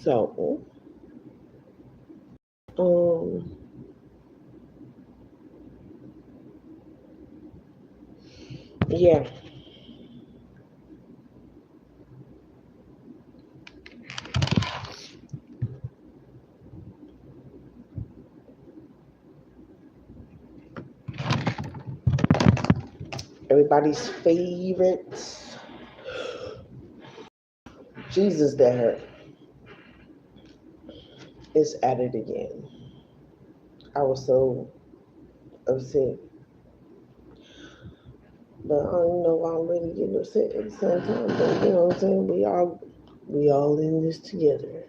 So, um, yeah, everybody's favorite Jesus that hurt is at it again. I was so upset, but I don't know why I'm really getting upset at the same time. But you know what I'm saying? We all in this together,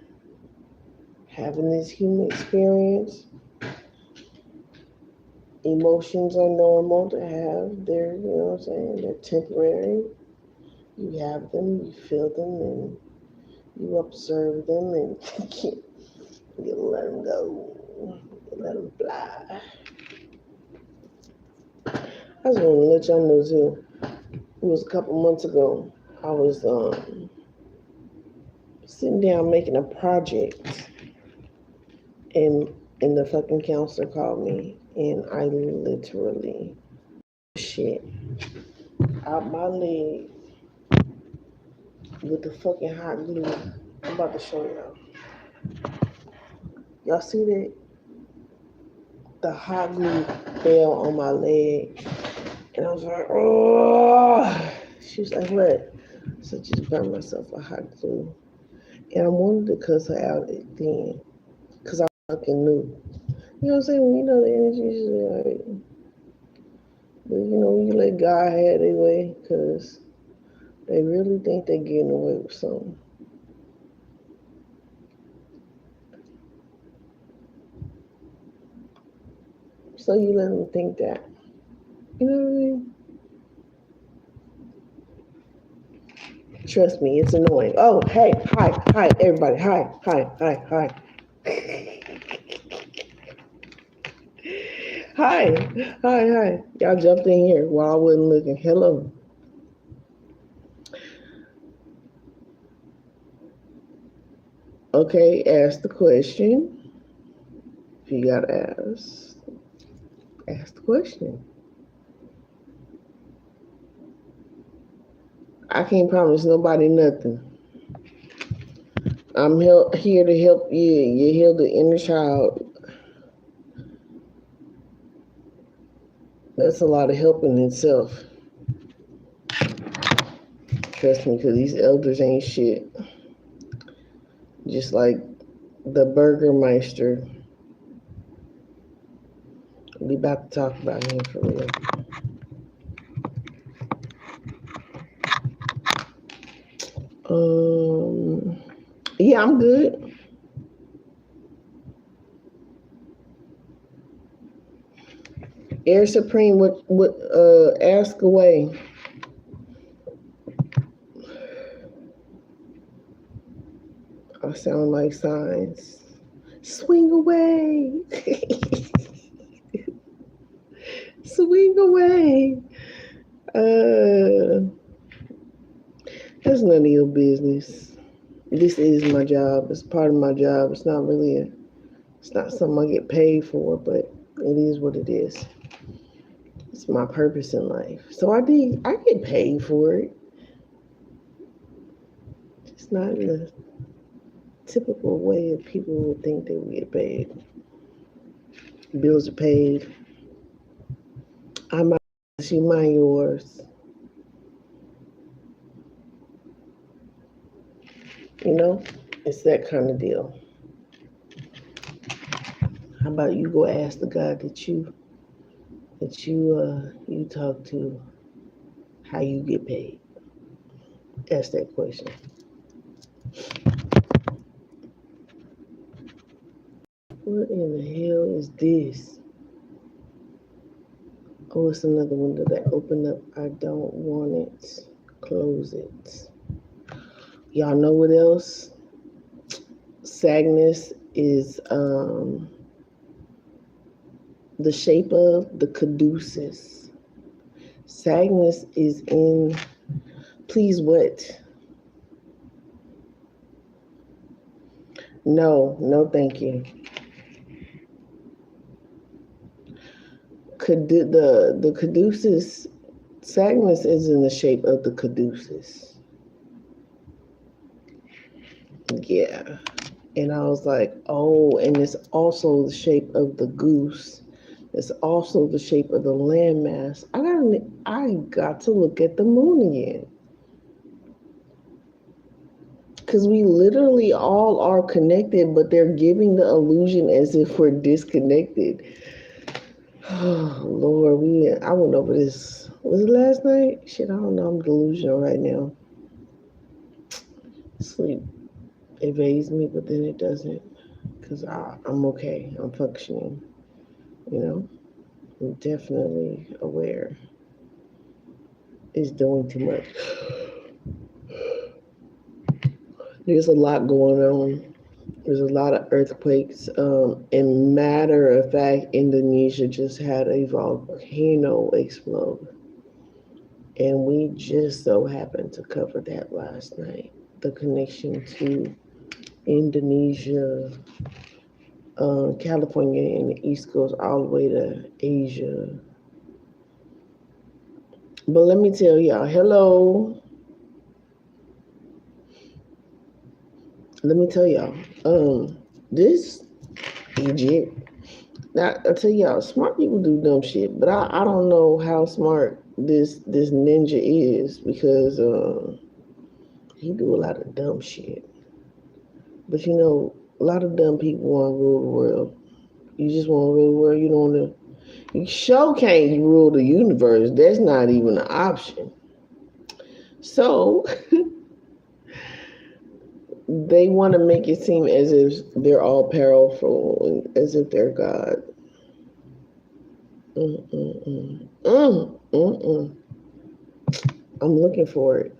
having this human experience. Emotions are normal to have. They're, you know what I'm saying? They're temporary. You have them, you feel them, and you observe them, and you let them go. You let them fly. I just want to let y'all know too. It was a couple months ago. I was sitting down making a project, and the fucking counselor called me, and I literally shit out my leg with the fucking hot glue. I'm about to show y'all. Y'all see that? The hot glue fell on my leg, and I was like, oh. She was like, what? So I just burn myself a hot glue, and I wanted to cuss her out then, cause I fucking knew. You know what I'm saying? When you know the energy, is like, but you know, when you let God have their way, cause they really think they're getting away with something. So you let them think that. You know what I mean? Trust me, it's annoying. Oh, hey, hi, everybody. Hi. Hi. Y'all jumped in here while I wasn't looking. Hello. Okay, ask the question. If you gotta ask the question. I can't promise nobody nothing. I'm here to help you. You heal the inner child. That's a lot of help in itself. Trust me, because these elders ain't shit. Just like the Burgermeister. We about to talk about him for real. Yeah, I'm good. Air Supreme, what ask away. I sound like signs. Swing away. Swing away. Uh, that's none of your business. This is my job. It's part of my job. It's not really it's not something I get paid for, but it is what it is. It's my purpose in life. So I get paid for it. It's not in the typical way that people would think they would get paid. Bills are paid. I might you mind yours. You know, it's that kind of deal. How about you go ask the God that you talk to how you get paid? Ask that question. What in the hell is this? Oh, it's another window that opened up. I don't want it. Close it. Y'all know what else? Sagness is the shape of the caduceus. Sagness is in, please what? No, thank you. The caduceus, Cygnus is in the shape of the caduceus. Yeah. And I was like, oh, and it's also the shape of the goose. It's also the shape of the landmass. I got to look at the moon again. Because we literally all are connected, but they're giving the illusion as if we're disconnected. Oh, Lord, I went over this. Was it last night? Shit, I don't know. I'm delusional right now. Sleep evades me, but then it doesn't. Because I'm okay. I'm functioning. You know? I'm definitely aware. It's doing too much. There's a lot going on. There's a lot of earthquakes. And matter of fact, Indonesia just had a volcano explode. And we just so happened to cover that last night. The connection to Indonesia, California, and the East Coast all the way to Asia. But let me tell y'all, hello. Let me tell y'all, this Egypt. Now I tell y'all, smart people do dumb shit, but I don't know how smart this ninja is because he do a lot of dumb shit. But you know, a lot of dumb people want to rule the world. You just want to rule the world. You don't want to. You sure can't rule the universe. That's not even an option. So they want to make it seem as if they're all powerful, as if they're God. I'm looking for it.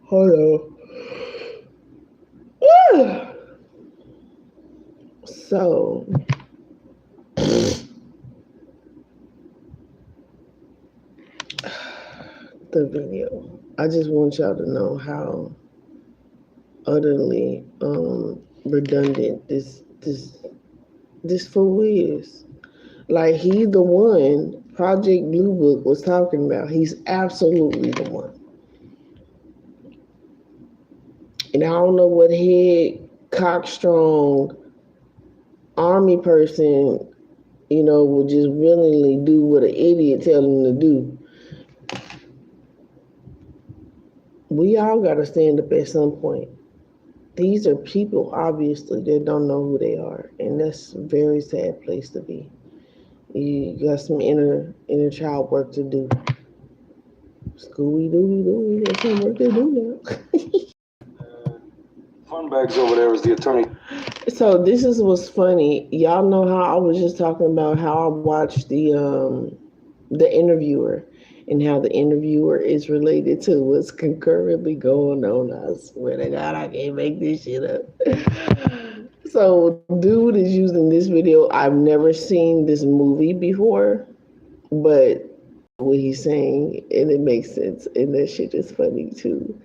Hold on. So, the video. I just want y'all to know how utterly redundant this fool is. Like, he's the one Project Blue Book was talking about. He's absolutely the one. And I don't know what head cockstrong army person, will just willingly do what an idiot tell them to do. We all got to stand up at some point. These are people, obviously, that don't know who they are. And that's a very sad place to be. You got some inner child work to do. Scooby-Dooby-Doo, we got some work to do now. Fun bags over there is the attorney. So this is what's funny. Y'all know how I was just talking about how I watched the Interviewer and how the Interviewer is related to what's concurrently going on. I swear to God, I can't make this shit up. So dude is using this video. I've never seen this movie before, but what he's saying and it makes sense, and that shit is funny too.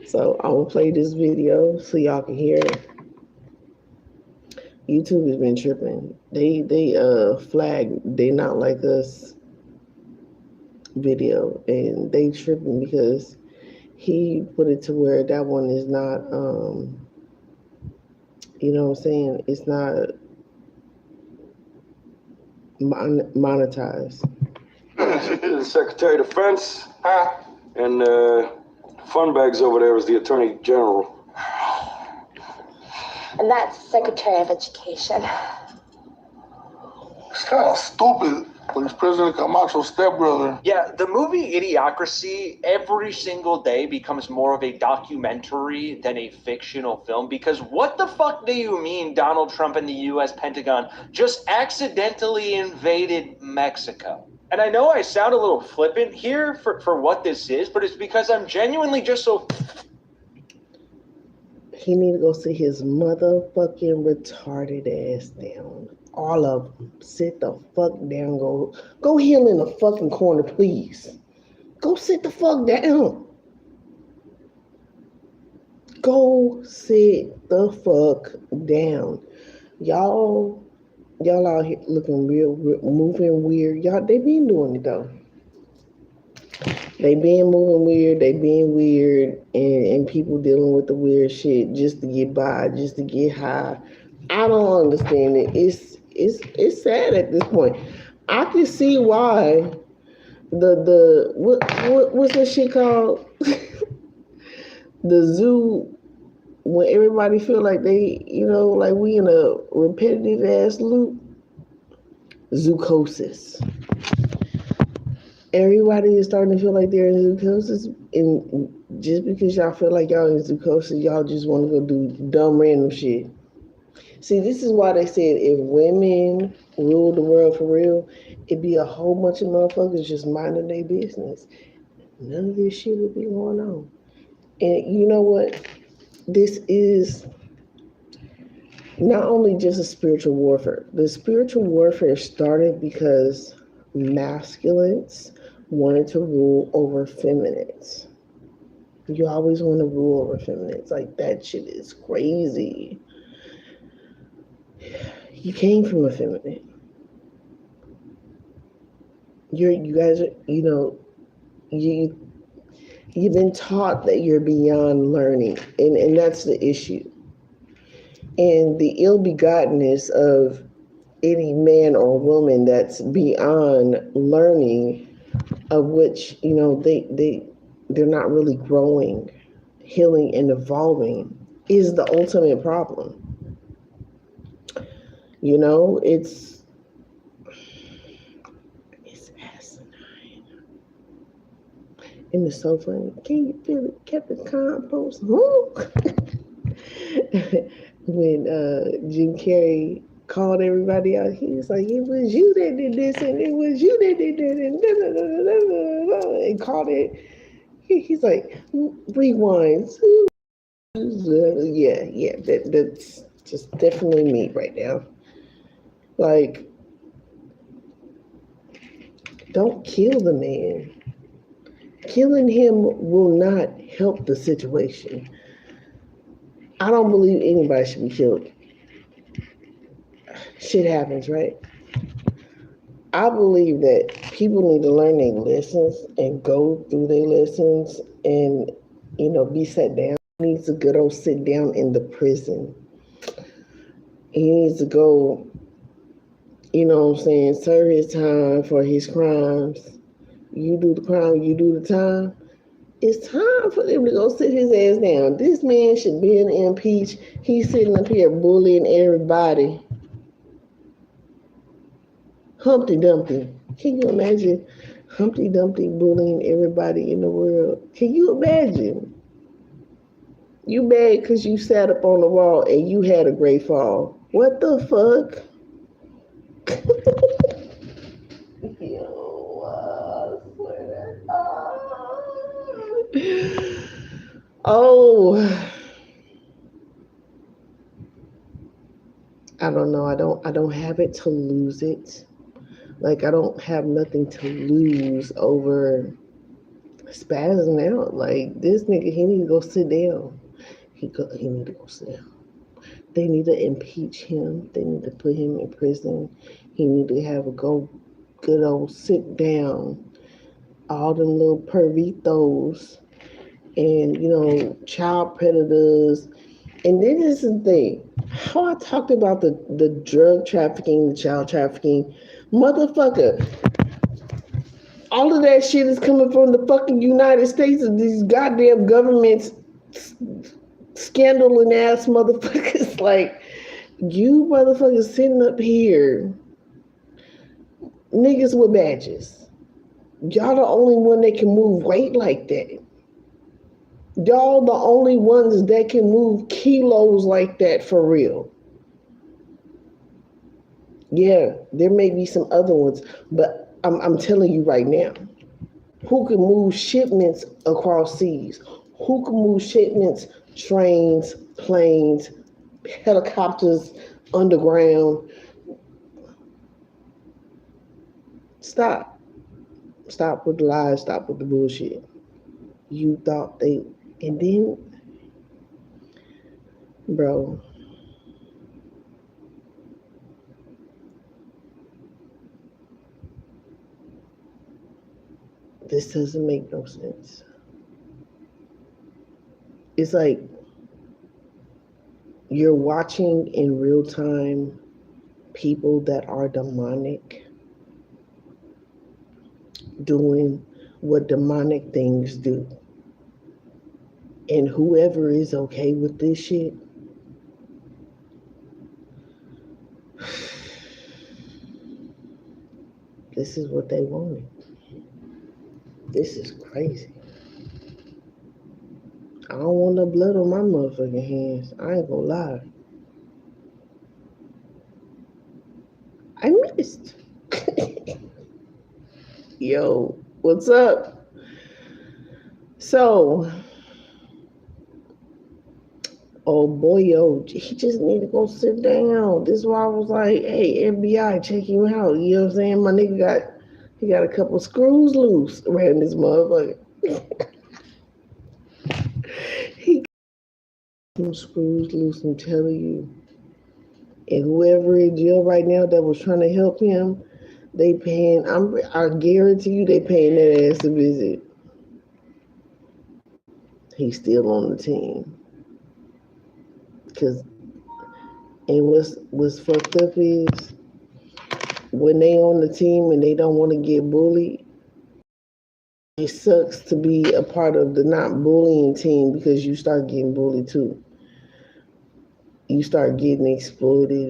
So I'm gonna play this video so y'all can hear it. YouTube has been tripping. They flagged They Not Like Us video, and they tripping because he put it to where that one is not you know what I'm saying, it's not monetized. The Secretary of Defense, and Fun bags over there is the Attorney General. And that's Secretary of Education. It's kind of stupid, but it's President Camacho's stepbrother. Yeah, the movie Idiocracy every single day becomes more of a documentary than a fictional film, because what the fuck do you mean Donald Trump and the U.S. Pentagon just accidentally invaded Mexico? And I know I sound a little flippant here for what this is, but it's because I'm genuinely just so... He need to go sit his motherfucking retarded ass down. All of them. Sit the fuck down. Go heal in the fucking corner, please. Go sit the fuck down. Go sit the fuck down. Y'all, y'all out here looking moving weird. Y'all, they been doing it though. They been moving weird. They being weird, and people dealing with the weird shit just to get by, just to get high. I don't understand it. It's sad at this point. I can see why what's that shit called? The zoo, when everybody feel like they, like we in a repetitive ass loop. Zoocosis. Everybody is starting to feel like they're in zoocosis, and just because y'all feel like y'all in zoocosis, y'all just want to go do dumb random shit. See, this is why they said if women ruled the world for real, it'd be a whole bunch of motherfuckers just minding their business. None of this shit would be going on. And you know what? This is not only just a spiritual warfare. The spiritual warfare started because masculines wanted to rule over feminists. You always want to rule over feminists. Like, that shit is crazy. You came from a feminine. You guys are, you've been taught that you're beyond learning, and that's the issue. And the ill-begottenness of any man or woman that's beyond learning, of which they're not really growing, healing, and evolving, is the ultimate problem. It's asinine. And it's so funny. Can you feel it? Captain Compost? When Jim Carrey called everybody out, he was like, it was you that did this, and it was you that did that, and da, da, da, da, da, and called it. He's like, rewind. Yeah, that's just definitely me right now. Like, don't kill the man. Killing him will not help the situation. I don't believe anybody should be killed. Shit happens, right? I believe that people need to learn their lessons and go through their lessons and, be set down. He needs to go sit down in the prison. He needs to go, serve his time for his crimes. You do the crime, you do the time. It's time for them to go sit his ass down. This man should be impeached. He's sitting up here bullying everybody. Humpty Dumpty. Can you imagine Humpty Dumpty bullying everybody in the world? Can you imagine? You mad because you sat up on the wall and you had a great fall. What the fuck? Oh, I don't know. I don't have it to lose it. Like, I don't have nothing to lose over spazzing out. Like, this nigga, he need to go sit down. He need to go sit down. They need to impeach him. They need to put him in prison. He need to have a good old sit down. All them little pervitos and, child predators. And then this is the thing. How I talked about the drug trafficking, the child trafficking. Motherfucker, all of that shit is coming from the fucking United States and these goddamn governments, scandaling ass motherfuckers. Like, you motherfuckers sitting up here, niggas with badges. Y'all the only one that can move weight like that. Y'all the only ones that can move kilos like that for real. Yeah, there may be some other ones, but I'm telling you right now, who can move shipments across seas? Who can move shipments, trains, planes, helicopters, underground? Stop. Stop with the lies. Stop with the bullshit. You thought and then Bro, this doesn't make no sense. It's like you're watching in real time people that are demonic doing what demonic things do. And whoever is okay with this shit, this is what they wanted. This is crazy. I don't want no blood on my motherfucking hands. I ain't gonna lie. I missed. Yo, what's up? So, oh boy, yo, he just need to go sit down. This is why I was like, hey, FBI, check him out. You know what I'm saying? My nigga got a couple screws loose around this motherfucker. He got some screws loose, I'm telling you. And whoever in jail right now that was trying to help him, they paying, I guarantee you they paying that ass a visit. He's still on the team. Cause, and what's fucked up is when they on the team and they don't want to get bullied, it sucks to be a part of the not bullying team because you start getting bullied too. You start getting exploited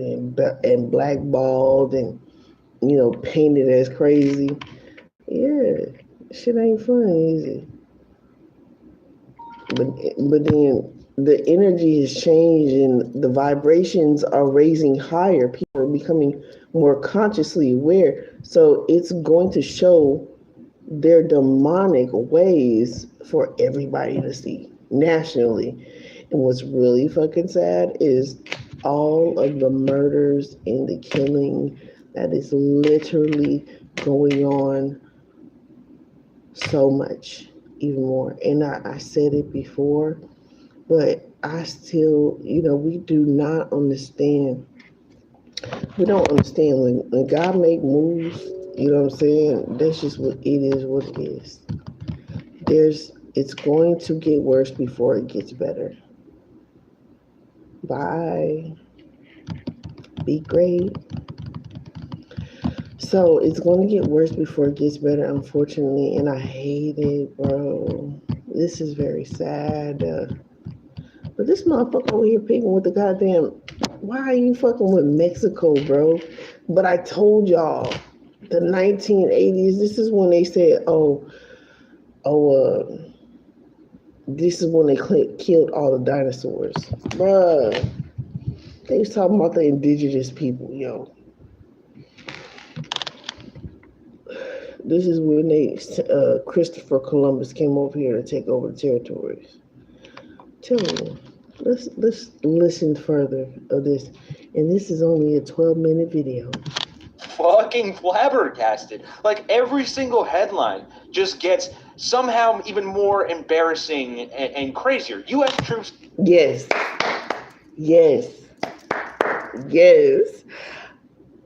and blackballed and, you know, painted as crazy. Yeah, shit ain't fun, is it? But then the energy has changed and the vibrations are raising higher. People are becoming more consciously aware. So it's going to show their demonic ways for everybody to see nationally. And what's really fucking sad is all of the murders and the killing that is literally going on so much, even more. And I said it before, but I still, you know, we do not understand. We don't understand when God make moves, you know what I'm saying? That's just what it is, what it is. It's going to get worse before it gets better. Bye. Be great. So it's going to get worse before it gets better, unfortunately, and I hate it, bro. This is very sad. But this motherfucker over here picking with the goddamn, why are you fucking with Mexico, bro? But I told y'all, the 1980s, this is when they said, this is when they killed all the dinosaurs. Bruh, they was talking about the indigenous people, yo. This is when Christopher Columbus came over here to take over the territories. Tell me, let's listen further of this. And this is only a 12-minute video. Fucking flabbergasted. Like every single headline just gets somehow even more embarrassing and crazier. U.S. troops. Yes.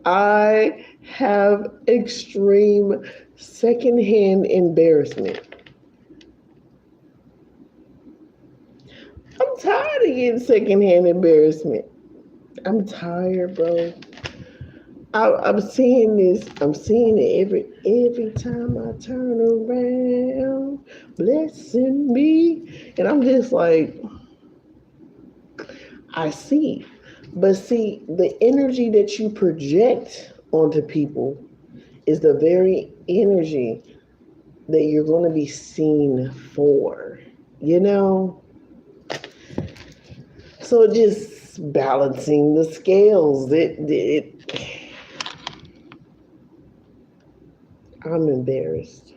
I have extreme secondhand embarrassment. I'm tired of getting secondhand embarrassment. I'm tired, bro. I'm seeing this. I'm seeing it every time I turn around, blessing me, and I'm just like, I see. But see, the energy that you project onto people is the very energy that you're going to be seen for, you know? So just balancing the scales. I'm embarrassed.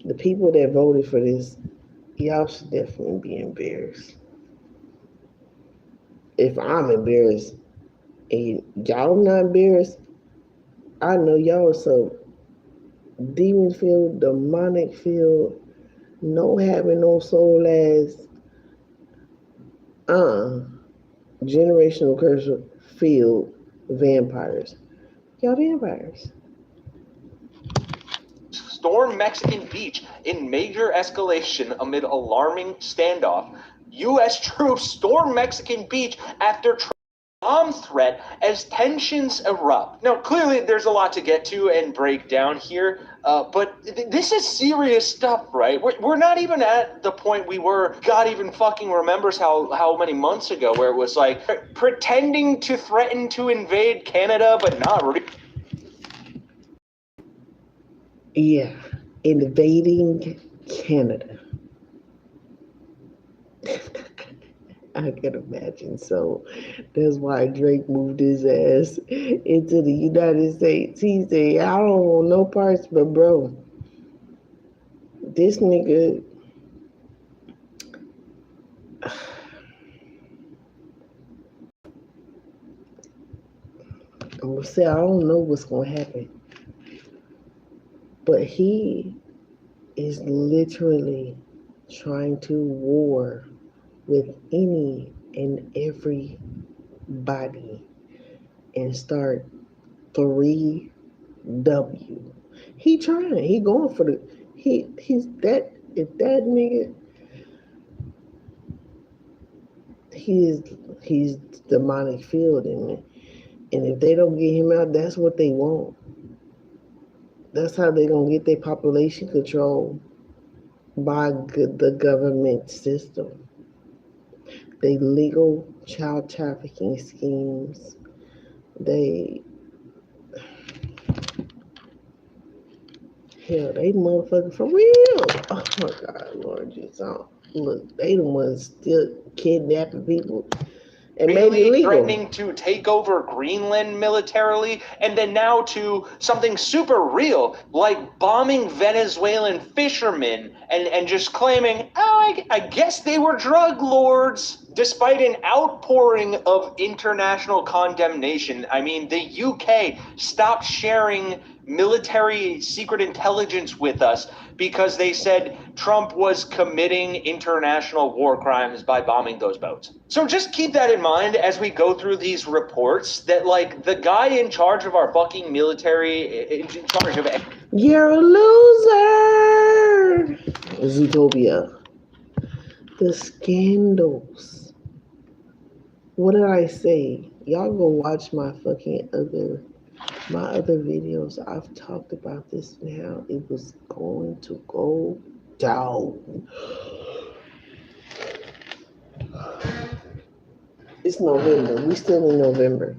The people that voted for this, y'all should definitely be embarrassed. If I'm embarrassed and y'all not embarrassed, I know y'all so demon filled, demonic filled, no having no soul ass, Generational curse field vampires. Y'all vampires. Storm Mexican beach in major escalation amid alarming standoff. U.S. troops storm Mexican beach after bomb threat as tensions erupt. Now, clearly, there's a lot to get to and break down here, but this is serious stuff, right? We're not even at the point we were, God even fucking remembers how many months ago, where it was like pretending to threaten to invade Canada, but not really. Yeah, invading Canada. I can imagine. So that's why Drake moved his ass into the United States. He said, I don't want no parts, but bro, this nigga, I'm gonna say I don't know what's gonna happen. But he is literally trying to war with any and everybody and start 3W. He trying. He going for the. He's that. If that nigga. He's demonic field and if they don't get him out, that's what they want. That's how they gonna get their population control by the government system. They legal child trafficking schemes. They motherfucking for real. Oh my God, Lord Jesus. Look, they the ones still kidnapping people. And really threatening to take over Greenland militarily, and then now to something super real, like bombing Venezuelan fishermen and just claiming, I guess they were drug lords. Despite an outpouring of international condemnation, I mean, the UK stopped sharing military secret intelligence with us because they said Trump was committing international war crimes by bombing those boats. So just keep that in mind as we go through these reports that, like, the guy in charge of our fucking military, in charge of... You're a loser! Zootopia. The scandals. What did I say? Y'all go watch my other videos. I've talked about this now. It was going to go down. It's November. We still in November.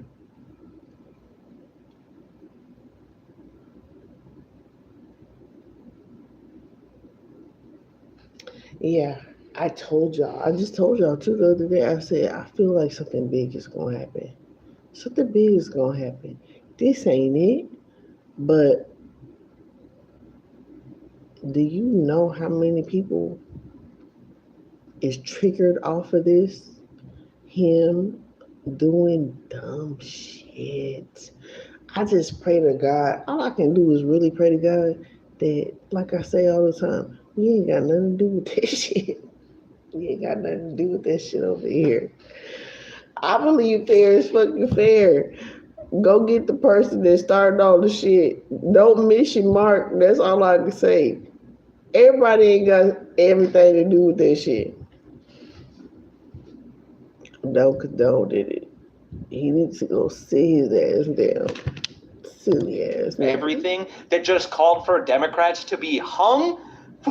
Yeah, I told y'all. I just told y'all too the other day. I said I feel like something big is gonna happen. Something big is gonna happen. This ain't it, but do you know how many people is triggered off of this? Him doing dumb shit. I just pray to God. All I can do is really pray to God that, like I say all the time, you ain't got nothing to do with that shit. You ain't got nothing to do with that shit over here. I believe fair is fucking fair. Go get the person that started all the shit. Don't miss your mark. That's all I can say. Everybody ain't got everything to do with that shit. Don't condone it. He needs to go sit his ass down. Silly ass man. Everything that just called for Democrats to be hung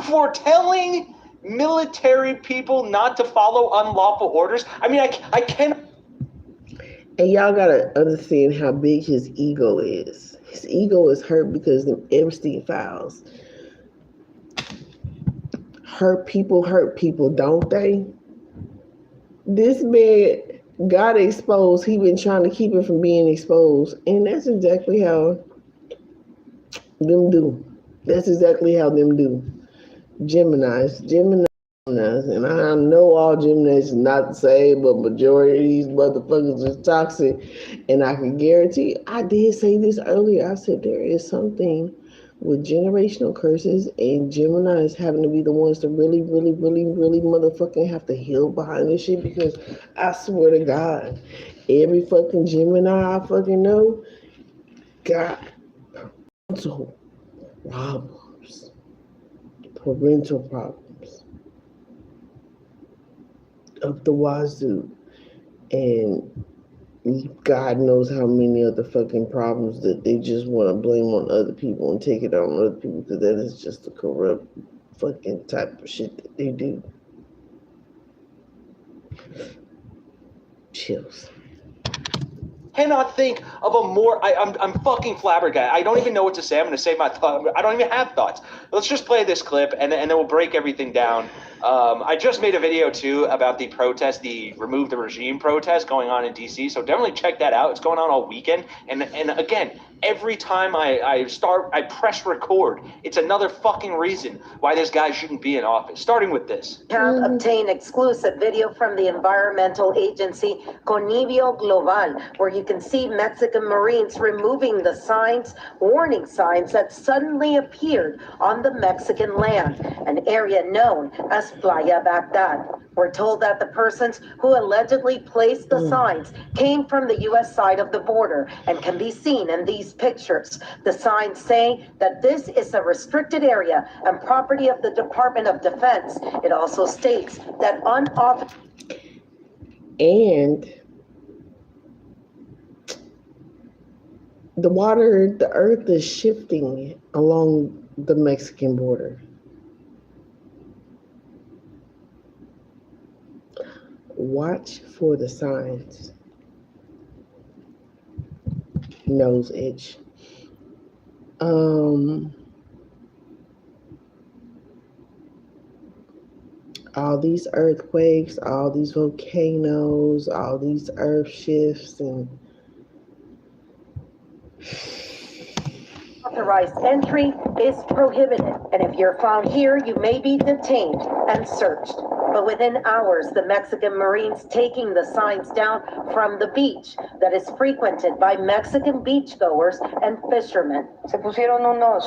for telling military people not to follow unlawful orders. I mean, I can't. And y'all gotta understand how big his ego is. His ego is hurt because of Epstein files. Hurt people, don't they? This man got exposed. He been trying to keep it from being exposed. And that's exactly how them do. That's exactly how them do. Geminis. And I know all Geminis is not the same, but majority of these motherfuckers is toxic. And I can guarantee, I did say this earlier. I said there is something with generational curses and Geminis having to be the ones to really, really, really, really motherfucking have to heal behind this shit because I swear to God, every fucking Gemini I fucking know got parental problems of the wazoo. And God knows how many other fucking problems that they just want to blame on other people and take it on other people because that is just the corrupt fucking type of shit that they do. Chills. Cannot think of a more. I'm fucking flabbergasted. I don't even know what to say. I'm going to save my thought. I don't even have thoughts. Let's just play this clip and then we'll break everything down. I just made a video too about the protest, the Remove the Regime protest going on in DC. So definitely check that out. It's going on all weekend. And again, every time I press record, it's another fucking reason why this guy shouldn't be in office. Starting with this. Have obtained exclusive video from the environmental agency Conivio Global, where you can see Mexican Marines removing the signs, warning signs that suddenly appeared on the Mexican land, an area known as Playa Baghdad. We're told that the persons who allegedly placed the signs came from the U.S. side of the border and can be seen in these pictures. The signs say that this is a restricted area and property of the Department of Defense. It also states that unauthorized. And the earth is shifting along the Mexican border. Watch for the signs. Nose itch. All these earthquakes, all these volcanoes, all these earth shifts, and Authorized entry is prohibited, and if you're found here, you may be detained and searched. But within hours, the Mexican Marines taking the signs down from the beach that is frequented by Mexican beachgoers and fishermen. Se pusieron unos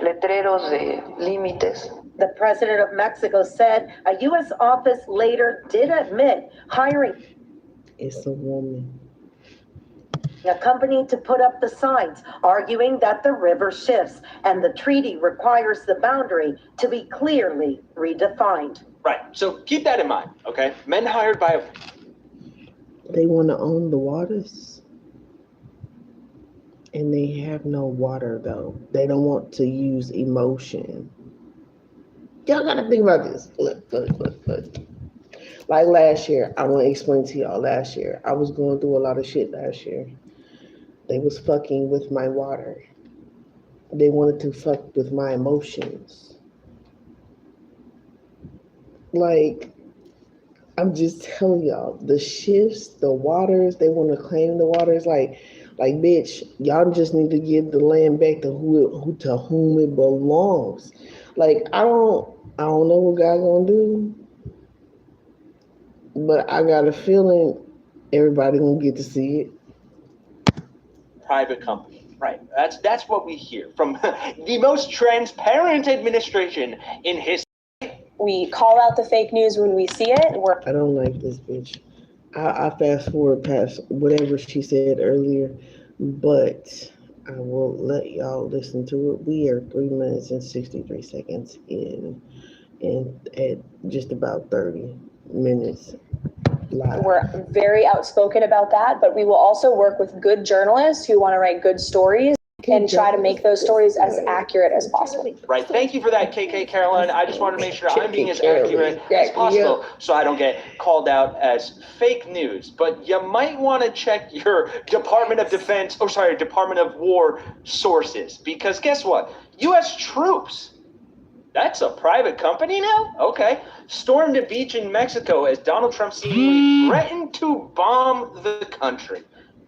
letreros de límites. The president of Mexico said a U.S. office later did admit hiring it's a woman. a company to put up the signs, arguing that the river shifts and the treaty requires the boundary to be clearly redefined. Right. So keep that in mind, okay? Men hired by They want to own the waters. And they have no water, though. They don't want to use emotion. Y'all got to think about this. Look. Like last year, I want to explain to y'all last year. I was going through a lot of shit last year. They was fucking with my water. They wanted to fuck with my emotions. Like, I'm just telling y'all, the shifts, the waters, they want to claim the waters. Like, bitch, y'all just need to give the land back to whom it belongs. Like, I don't know what God gonna do, but I got a feeling everybody gonna get to see it. private company. Right. That's what we hear from the most transparent administration in history. We call out the fake news when we see it. I don't like this bitch. I fast forward past whatever she said earlier, but I will let y'all listen to it. We are 3 minutes and 63 seconds in, and at just about 30 minutes live. We're very outspoken about that, but we will also work with good journalists who want to write good stories and try to make those stories as accurate as possible. Right. Thank you for that, KK Caroline. I just want to make sure I'm being as accurate as possible so I don't get called out as fake news. But you might want to check your Department of War sources, because guess what? U.S. troops, that's a private company now? Okay. Stormed a beach in Mexico as Donald Trump seemingly threatened to bomb the country.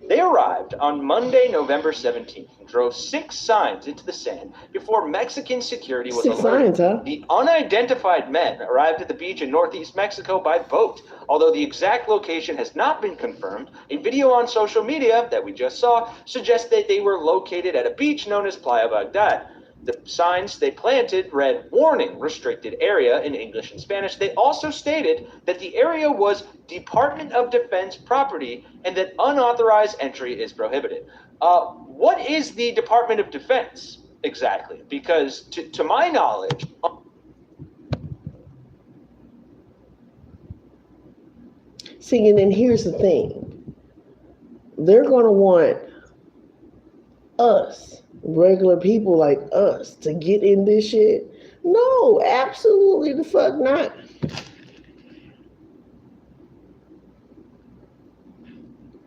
They arrived on Monday, November 17th, and drove 6 signs into the sand before Mexican security was 6 alerted. signs, huh? The unidentified men arrived at the beach in northeast Mexico by boat. Although the exact location has not been confirmed, a video on social media that we just saw suggests that they were located at a beach known as Playa Baghdad. The signs they planted read, "Warning, restricted area," in English and Spanish. They also stated that the area was Department of Defense property and that unauthorized entry is prohibited. What is the Department of Defense exactly? Because to my knowledge... See, and then here's the thing. They're going to want us, regular people like us, to get in this shit. No, absolutely the fuck not.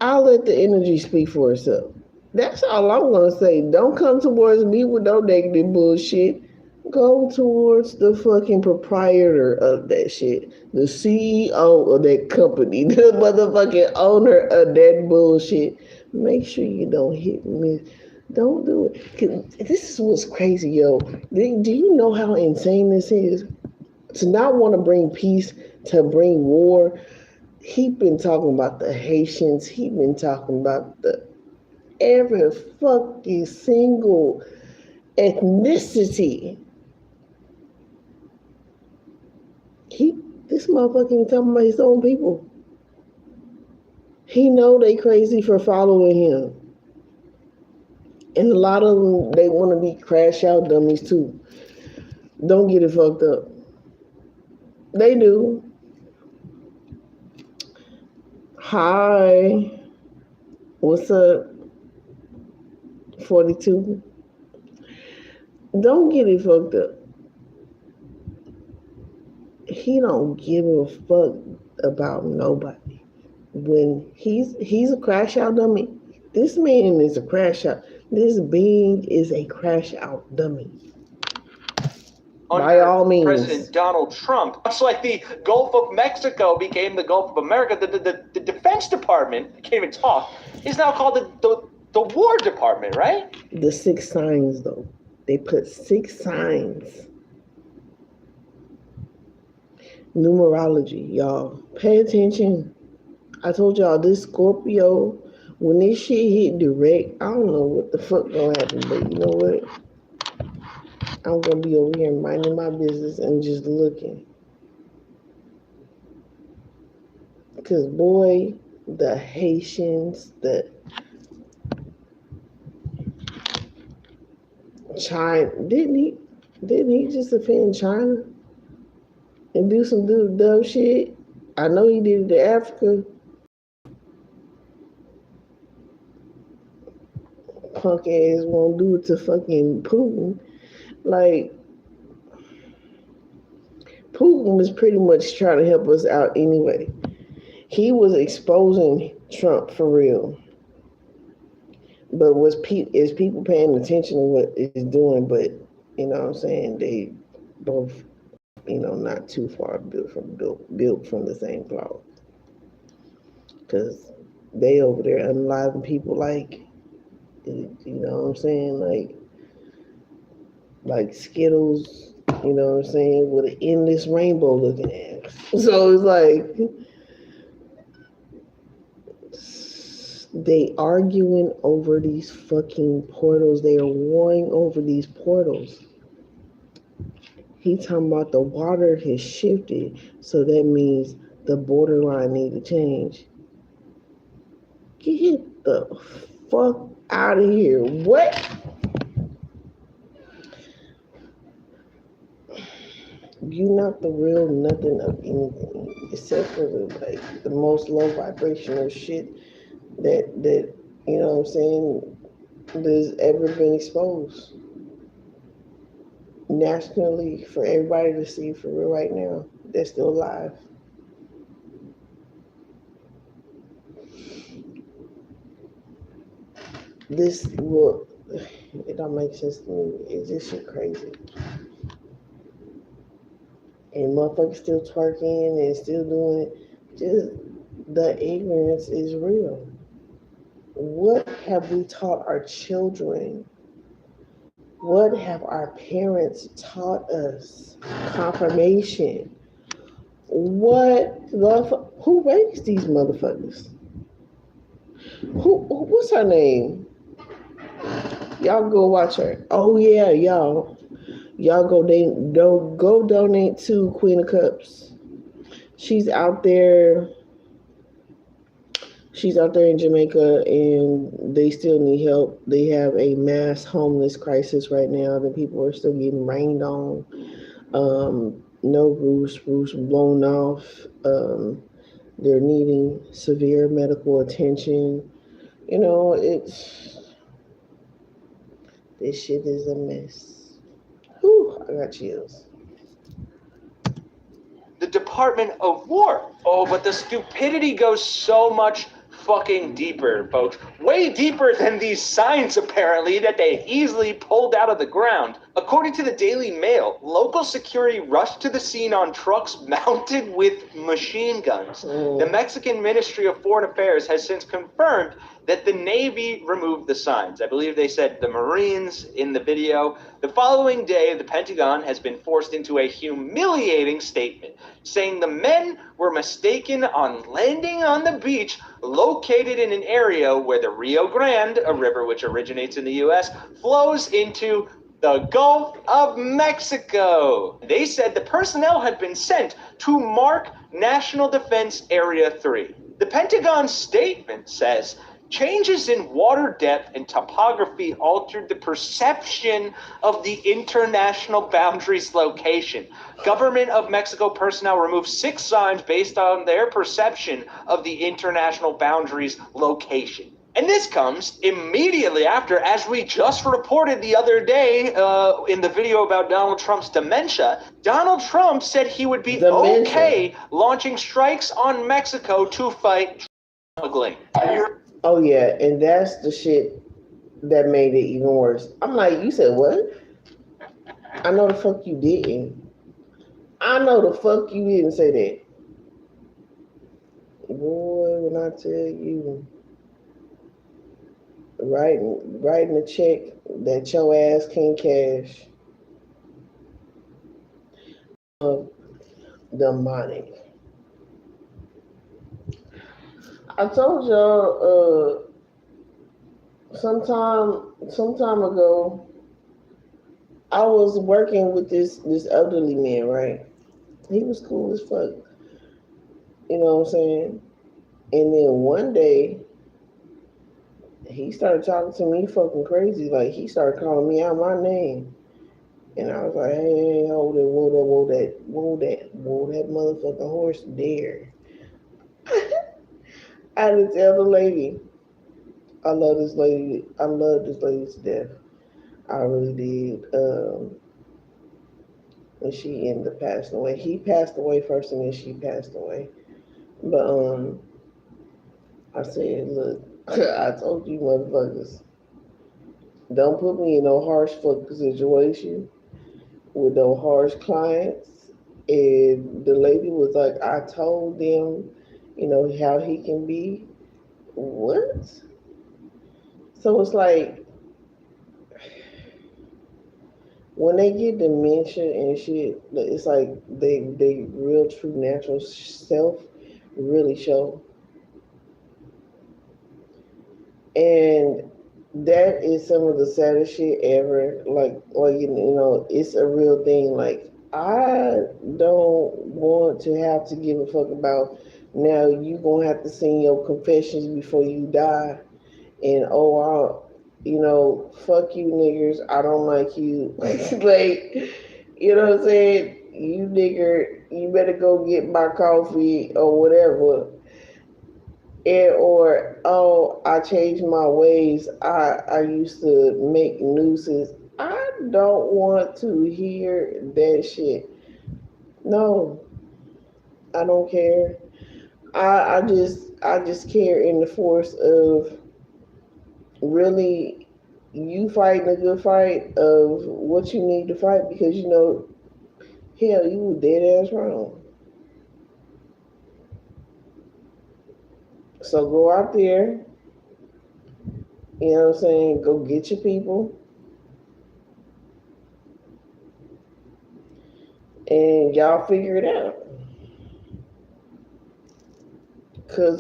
I'll let the energy speak for itself. That's all I'm going to say. Don't come towards me with no negative bullshit. Go towards the fucking proprietor of that shit. The CEO of that company. The motherfucking owner of that bullshit. Make sure you don't hit me. Don't do it. 'Cause this is what's crazy, yo. Do you know how insane this is? To not want to bring peace, to bring war. He been talking about the Haitians. He been talking about every fucking single ethnicity. This motherfucker ain't talking about his own people. He know they crazy for following him. And a lot of them, they want to be crash out dummies too. Don't get it fucked up. They do. Hi. What's up? 42. Don't get it fucked up. He don't give a fuck about nobody. When he's a crash out dummy. This man is a crash out. This being is a crash out dummy. By all means. President Donald Trump, much like the Gulf of Mexico became the Gulf of America, the Defense Department, I can't even talk, is now called the War Department, right? The 6 signs, though. They put 6 signs. Numerology, y'all. Pay attention. I told y'all this Scorpio, when this shit hit direct, I don't know what the fuck gonna happen, but you know what? I'm gonna be over here minding my business and just looking. Because boy, the Haitians, the China, didn't he just offend China and do some dumb shit? I know he did it to Africa. Punk ass won't do it to fucking Putin. Like, Putin was pretty much trying to help us out anyway. He was exposing Trump for real. But is people paying attention to what he's doing? But, you know what I'm saying? They both, not too far built from the same cloth. Because they over there unaliving people like, you know what I'm saying? Like Skittles, you know what I'm saying, with an endless rainbow looking at. So it's like they arguing over these fucking portals. They are warring over these portals. He talking about the water has shifted, so that means the borderline need to change. Get the fuck out of here. What? You're not the real nothing of anything, except for the most low vibrational shit that you know what I'm saying, that's ever been exposed nationally for everybody to see for real right now. They're still alive. It don't make sense to me. It's just shit crazy. And motherfuckers still twerking and still doing it. Just the ignorance is real. What have we taught our children? What have our parents taught us? Confirmation. Who raised these motherfuckers? What's her name? Y'all go watch her. Oh yeah, y'all. Y'all go donate to Queen of Cups. She's out there. She's out there in Jamaica, and they still need help. They have a mass homeless crisis right now. The people are still getting rained on. No roofs blown off. They're needing severe medical attention. You know, this shit is a mess. Whew, I got chills. The Department of War. Oh, but the stupidity goes so much fucking deeper, folks. Way deeper than these signs, apparently, that they easily pulled out of the ground. According to the Daily Mail, local security rushed to the scene on trucks mounted with machine guns. The Mexican Ministry of Foreign Affairs has since confirmed that the Navy removed the signs. I believe they said the Marines in the video. The following day, the Pentagon has been forced into a humiliating statement, saying the men were mistaken on landing on the beach located in an area where the Rio Grande, a river which originates in the U.S., flows into the Gulf of Mexico. They said the personnel had been sent to mark National Defense Area 3. The Pentagon statement says changes in water depth and topography altered the perception of the international boundaries location. Government of Mexico personnel removed 6 signs based on their perception of the international boundaries location. And this comes immediately after, as we just reported the other day in the video about Donald Trump's dementia, Donald Trump said he would be okay launching strikes on Mexico to fight smuggling. Oh yeah, and that's the shit that made it even worse. I'm like, you said what? I know the fuck you didn't. I know the fuck you didn't say that. Boy, when I tell you, writing a check that your ass can't cash. Demonic. I told y'all some time ago, I was working with this elderly man, right? He was cool as fuck. You know what I'm saying? And then one day, he started talking to me fucking crazy. Like, he started calling me out my name. And I was like, hey, hold it, whoa that motherfucking horse there. I had to tell the lady, I love this lady to death. I really did. And she ended up passing away. He passed away first and then she passed away. But I said, look, I told you motherfuckers, don't put me in no harsh fucking situation with no harsh clients. And the lady was like, I told them, you know, how he can be. What? So it's like, when they get dementia and shit, it's like they real true natural self really show. And that is some of the saddest shit ever. Like you know, it's a real thing. Like, I don't want to have to give a fuck about, now you gonna have to sing your confessions before you die. And you know, fuck you niggers, I don't like you. Like, you know what I'm saying? You nigger, you better go get my coffee or whatever. Or I changed my ways. I used to make nooses. I don't want to hear that shit. No, I don't care. I just care in the force of really you fighting a good fight of what you need to fight, because you know, hell, you were dead ass wrong. So go out there You know what I'm saying? Go get your people. And y'all figure it out. Cause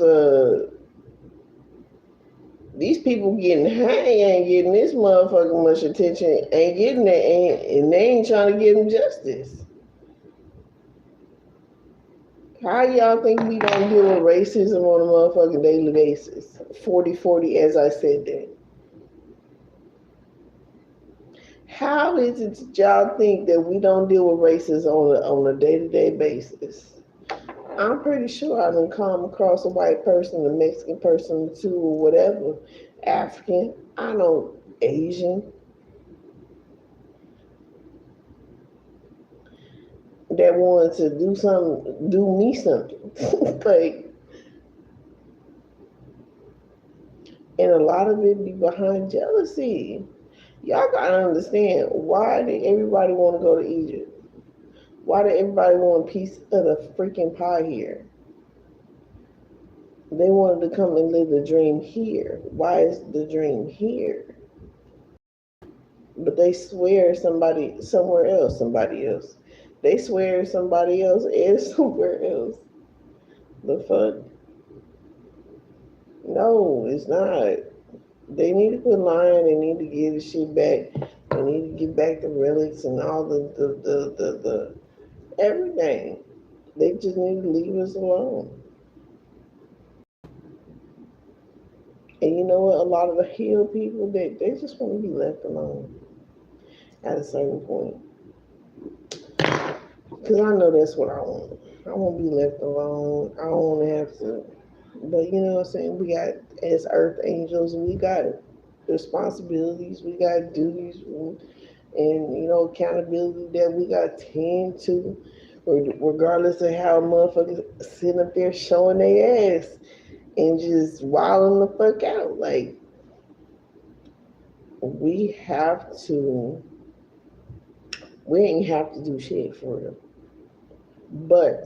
these people getting high ain't getting this motherfucking much attention, ain't getting that, and they ain't trying to give them justice. How y'all think we gonna deal with racism on a motherfucking daily basis? 40-40, as I said that. How is it that y'all think that we don't deal with racism on a day-to-day basis? I'm pretty sure I done come across a white person, a Mexican person too, or whatever, African, I know Asian, that wanted to do me something. Like, and a lot of it be behind jealousy. Y'all gotta understand, why did everybody want to go to Egypt? Why did everybody want a piece of the freaking pie here? They wanted to come and live the dream here. Why is the dream here? But they swear somebody else. They swear somebody else is somewhere else. The fuck? No, it's not. They need to quit lying. They need to give the shit back. They need to get back the relics and all the everything. They just need to leave us alone. And you know what? A lot of the healed people, they just want to be left alone at a certain point. Because I know that's what I want. I want to be left alone. I don't want to have to. But you know what I'm saying? We got, as earth angels, we got responsibilities, we got duties, and you know, accountability that we got to tend to, regardless of how motherfuckers sitting up there showing their ass and just wilding the fuck out. Like, we ain't have to do shit for them. But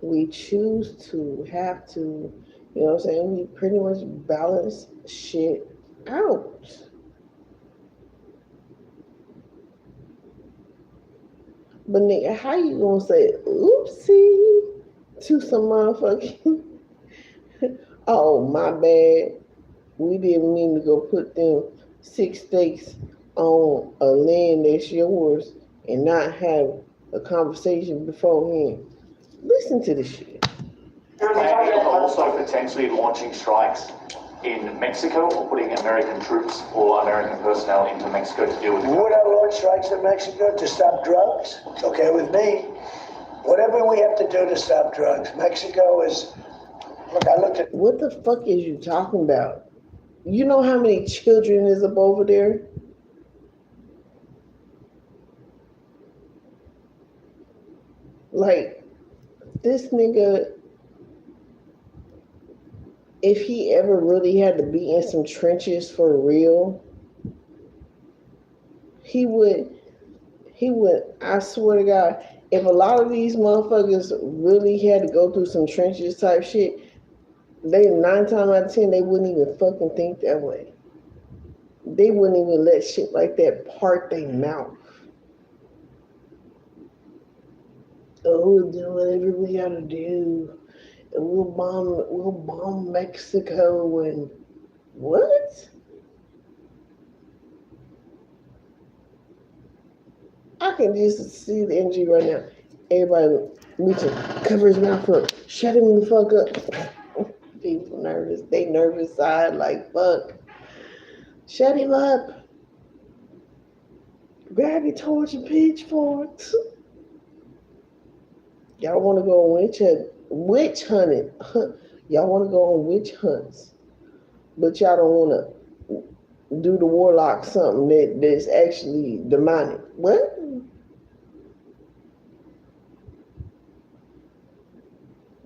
we choose to have to, you know what I'm saying? We pretty much balance shit out. But nigga, how you gonna say oopsie to some motherfucking oh my bad, we didn't mean to go put them 6 steaks on a land that's yours and not have a conversation beforehand. Listen to this shit. And also potentially launching strikes in Mexico or putting American troops or American personnel into Mexico to deal with it. Would I launch strikes in Mexico to stop drugs? It's okay with me. Whatever we have to do to stop drugs. Mexico is, look, I looked at... What the fuck is you talking about? You know how many children is up over there? Like, this nigga, if he ever really had to be in some trenches for real, he would, I swear to God, if a lot of these motherfuckers really had to go through some trenches type shit, they 9 times out of 10, they wouldn't even fucking think that way. They wouldn't even let shit like that part their mouth. Oh, we'll do whatever we gotta do. And we'll bomb Mexico and what? I can just see the energy right now. Everybody needs to cover his mouth up. Shut him the fuck up. People nervous. They nervous side like fuck. Shut him up. Grab your torch and pitchforks. Y'all want to go on witch hunting. Y'all want to go on witch hunts, but y'all don't want to do the warlock something that's actually demonic. What?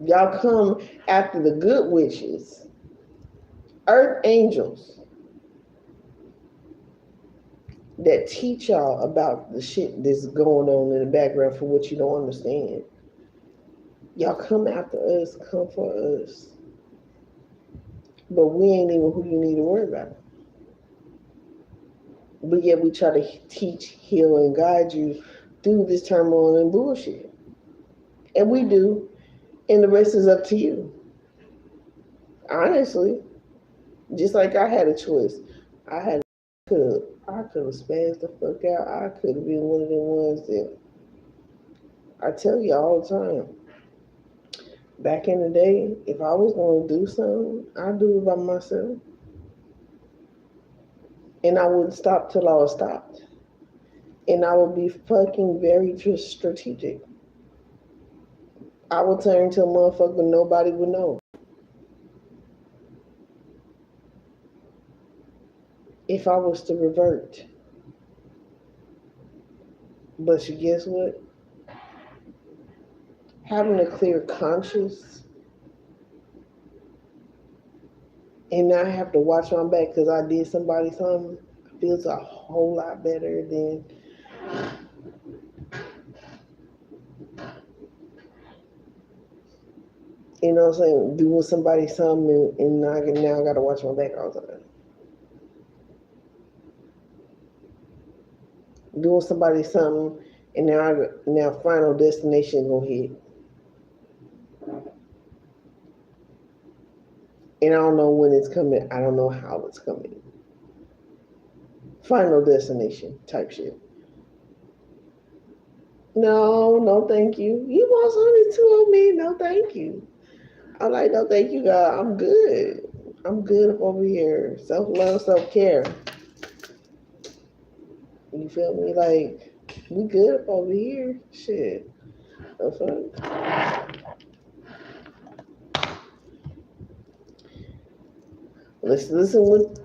Y'all come after the good witches, earth angels, that teach y'all about the shit that's going on in the background for what you don't understand. Y'all come after us, come for us. But we ain't even who you need to worry about. But yet we try to teach, heal, and guide you through this turmoil and bullshit. And we do. And the rest is up to you. Honestly. Just like I had a choice. I could have spazzed the fuck out. I could have been one of them ones that I tell you all the time. Back in the day, if I was going to do something, I'd do it by myself. And I wouldn't stop till I was stopped. And I would be fucking very strategic. I would turn to a motherfucker nobody would know. If I was to revert. But you guess what? Having a clear conscience and not have to watch my back because I did somebody something feels a whole lot better than you know what I'm saying, doing somebody something and now I got to watch my back all the time. Doing somebody something, and now final destination gonna hit. And I don't know when it's coming. I don't know how it's coming. Final destination type shit. No, thank you. You want something too on me? No, thank you. I'm like, no, thank you, God. I'm good. I'm good up over here. Self-love, self-care. You feel me? Like, we good up over here. Shit. The fuck? Let's listen with...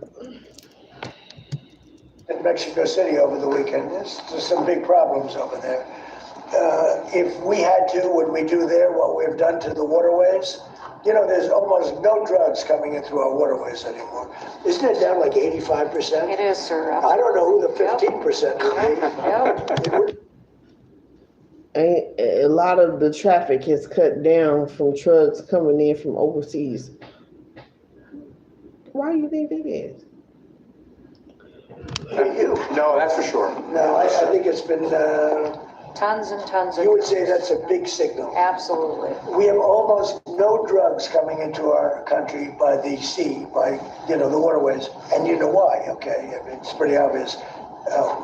In Mexico City over the weekend, there's some big problems over there. If we had to, would we do there what we've done to the waterways? You know, there's almost no drugs coming in through our waterways anymore. Isn't it down like 85%? It is, sir. I don't know who the 15% would Yep. A lot of the traffic is cut down from trucks coming in from overseas. Why do you think that is? No, that's for sure. No, I think it's been, Tons and tons of. you would say that's a big signal. Absolutely. We have almost no drugs coming into our country by the sea, by, the waterways. And you know why, okay? I mean, it's pretty obvious.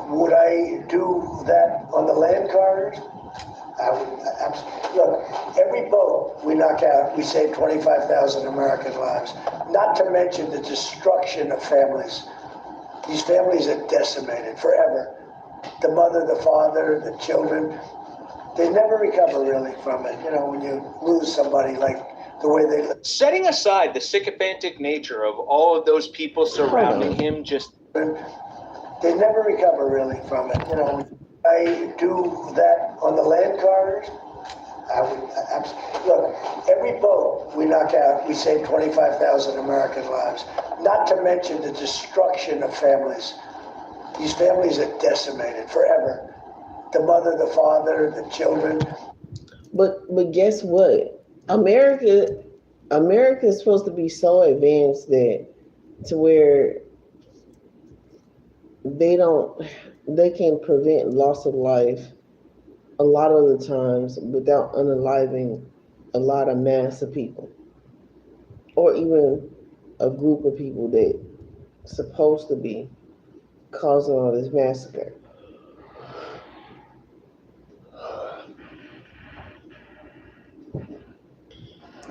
Would I do that on the land corridors? I would, absolutely. Look, every boat we knock out, we save 25,000 American lives. Not to mention the destruction of families. These families are decimated forever. The mother, the father, the children, they never recover really from it. You know, when you lose somebody like the way they live. Setting aside the sycophantic nature of all of those people surrounding him, just... They never recover really from it. You know, I do that on the land corridors. I would absolutely. Look, every boat we knock out, we save 25,000 American lives. Not to mention the destruction of families. These families are decimated forever. The mother, the father, the children. But guess what? America is supposed to be so advanced that to where they can prevent loss of life a lot of the times without unaliving a lot of mass of people, or even a group of people that supposed to be causing all this massacre.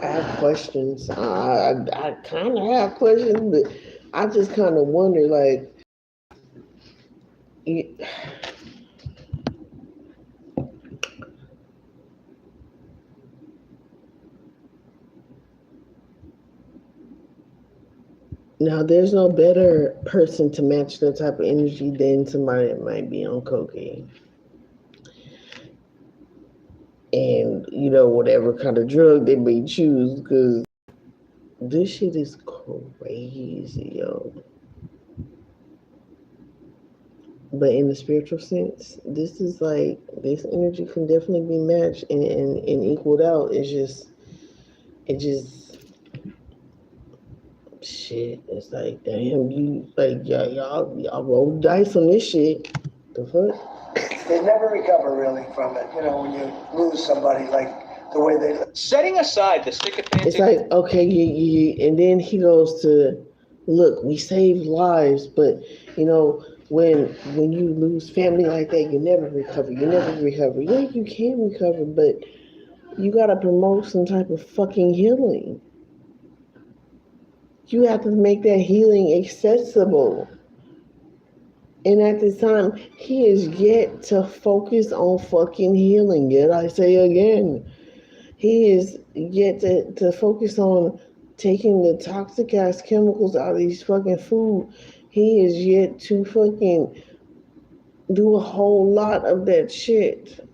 I have questions. I kind of have questions, but I just kind of wonder, like, now, there's no better person to match that type of energy than somebody that might be on cocaine. And, whatever kind of drug they may choose, because this shit is crazy, yo. But in the spiritual sense, this is like, this energy can definitely be matched and equaled out. It just shit. It's like, damn, you like y'all roll the dice on this shit. The fuck? They never recover really from it. You know, when you lose somebody like the way they. Setting aside the sycophantic. It's like, okay, and then he goes to, look, we saved lives, but you know, when you lose family like that, you never recover. You never recover. Yeah, you can recover, but you gotta promote some type of fucking healing. You have to make that healing accessible. And at this time, he is yet to focus on fucking healing. Yet I say again, he is yet to focus on taking the toxic ass chemicals out of these fucking food. He is yet to fucking do a whole lot of that shit.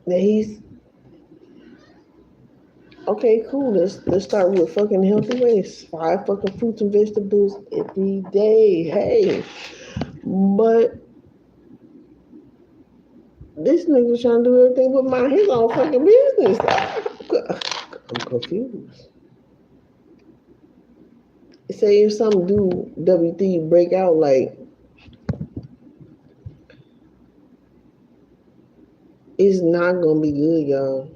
That he's okay, cool. Let's start with fucking healthy ways. 5 fucking fruits and vegetables every day. Hey, but this nigga trying to do everything but mind his own fucking business. I'm confused. Say if some dude WT break out like, it's not gonna be good, y'all.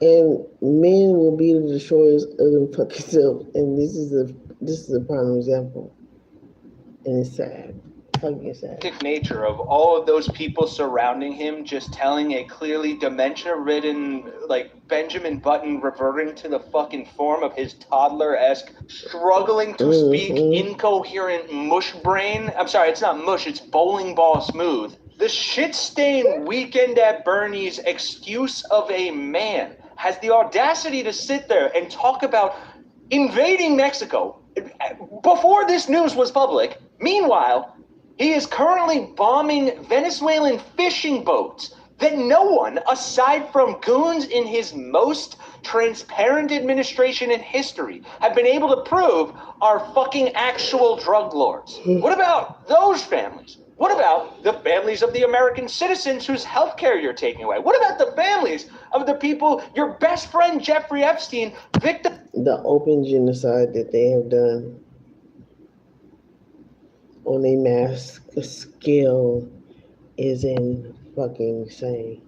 And men will be the destroyers of them fucking self. And this is a prime example. And it's sad. Fucking sad. Nature of all of those people surrounding him just telling a clearly dementia-ridden, like, Benjamin Button reverting to the fucking form of his toddler-esque, struggling to speak, incoherent mush brain. I'm sorry, it's not mush, it's bowling ball smooth. The shit-stained Weekend at Bernie's excuse of a man has the audacity to sit there and talk about invading Mexico before this news was public. Meanwhile, he is currently bombing Venezuelan fishing boats that no one, aside from goons in his most transparent administration in history, have been able to prove are fucking actual drug lords. What about those families? What about the families of the American citizens whose health care you're taking away? What about the families of the people, your best friend Jeffrey Epstein, victim? The open genocide that they have done on a mass scale is insane.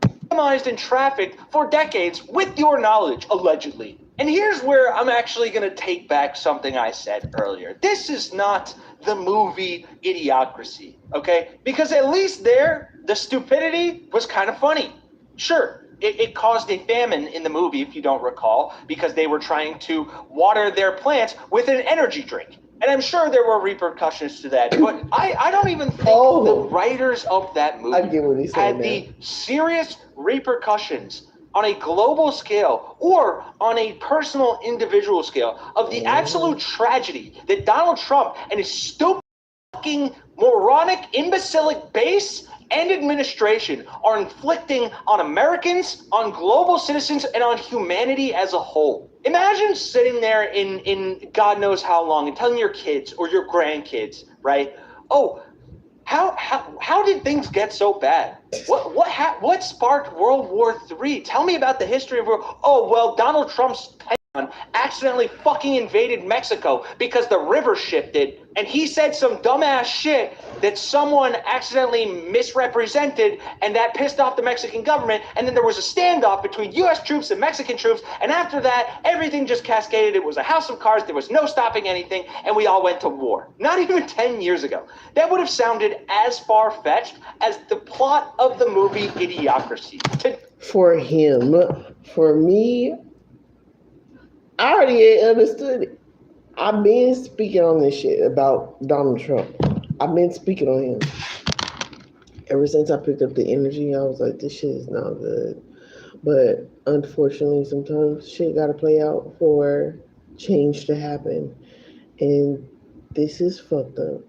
Victimized and trafficked for decades with your knowledge, allegedly. And here's where I'm actually going to take back something I said earlier. This is not the movie Idiocracy, okay? Because at least there, the stupidity was kind of funny. Sure, it caused a famine in the movie, if you don't recall, because they were trying to water their plants with an energy drink. And I'm sure there were repercussions to that, but I don't even think the writers of that movie had the serious repercussions on a global scale or on a personal individual scale of the absolute tragedy that Donald Trump and his stupid fucking moronic imbecilic base and administration are inflicting on Americans, on global citizens, and on humanity as a whole. Imagine sitting there in God knows how long and telling your kids or your grandkids, right? Oh, how did things get so bad? What sparked World War III? Tell me about the history of world. Oh, well, Donald Trump's accidentally fucking invaded Mexico because the river shifted, and he said some dumbass shit that someone accidentally misrepresented, and that pissed off the Mexican government, and then there was a standoff between U.S. troops and Mexican troops, and after that, everything just cascaded. It was a house of cards. There was no stopping anything, and we all went to war. Not even 10 years ago. That would have sounded as far-fetched as the plot of the movie Idiocracy. For him. For me, I already understood it. I've been speaking on this shit about Donald Trump. I've been speaking on him. Ever since I picked up the energy, I was like, this shit is not good. But unfortunately, sometimes shit gotta play out for change to happen. And this is fucked up.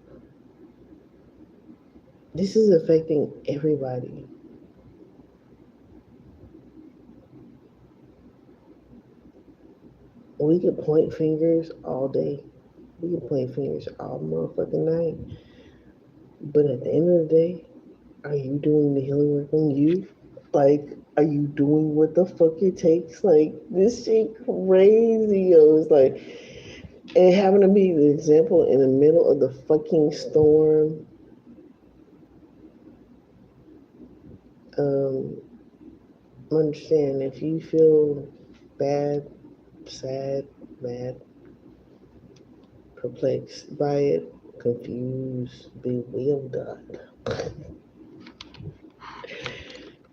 This is affecting everybody. We could point fingers all day. We can point fingers all motherfucking night. But at the end of the day, are you doing the healing work on you? Like, are you doing what the fuck it takes? Like, this shit crazy, yo. It's like, it happened to be the example in the middle of the fucking storm. Understand, if you feel bad, sad, mad, perplexed by it, confused, bewildered,